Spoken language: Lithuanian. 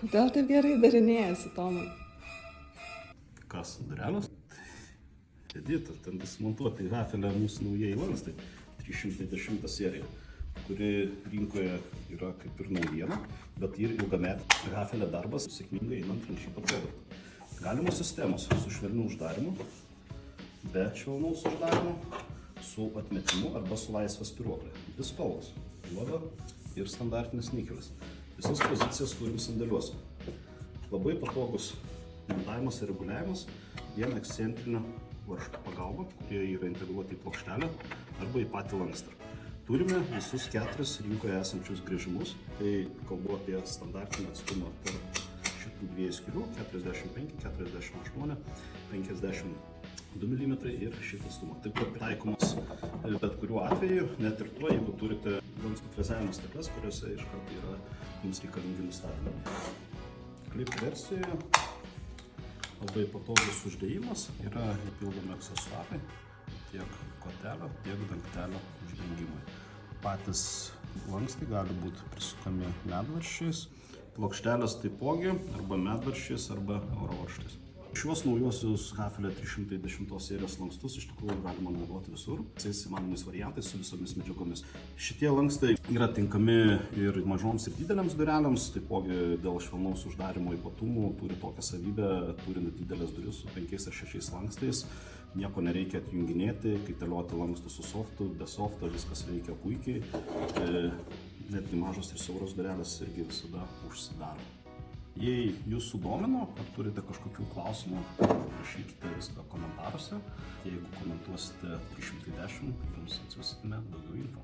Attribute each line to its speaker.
Speaker 1: Kodėl taip gerai darinėjasi, Tomai?
Speaker 2: Kas, durelės? Edita, ten dismontuoti Hafelė mūsų naujieji lankstai, 310 serija, kuri rinkoje yra kaip ir naujiena, bet ir ilgametė Hafelė darbas sėkmingai einant link šito produkto. Galimos sistemos su švelniu uždarimu, be švelnaus uždarimo, su atmetimu arba su laisva spyruoklė. Dvi spalvos – juoda ir standartinis nikelis. Visas pozicijas turim sandėliuose. Labai patogus montavimas ir reguliavimas vieno ekscentrinio varžto pagalba, kurie yra integruoti į plokštelę arba į patį lankstą. Turime visus 4 rinkoje esančius grįžimus, tai kalbu apie standartinį atstumą tarp šitų dviejų skylių – 45, 48, 52 mm ir šitą atstumą. Taip pat taikomas bet kuriuo atveju, net ir tuo, jeigu turite lankstų frezavimo stakles, kuriuose iš karto yra jums reikalingi nustatymai. Klip versijoje labai patogus uždėjimas, yra įpildomi aksesuarai tiek kotelio, tiek dangtelio uždengimui. Patys lankstai gali būti prisukami medvaržčiais, plokštelės taipogi arba medvaržčiais arba eurovaržčiais. Šiuos naujuosius Hafelė 310 serijos lankstus iš tikrųjų galima naudoti visur, visais įmanomais variantais su visomis medžiagomis. Šitie lankstai yra tinkami ir mažoms ir didelėms durelėms, taipogi dėl švelnaus uždarimo ypatumų turi tokią savybę, turint didelės duris su 5 ar 6 lankstais, nieko nereikia atjunginėti, kaitalioti lankstus su softu, be softo viskas veikia puikiai, netgi mažos ir siauros durelės irgi visada užsidaro. Jei jūs sudomino, ar turite kažkokių klausimų, rašykite viską komentaruose. Jeigu komentuosite 310, jums atsiųsime daugiau info.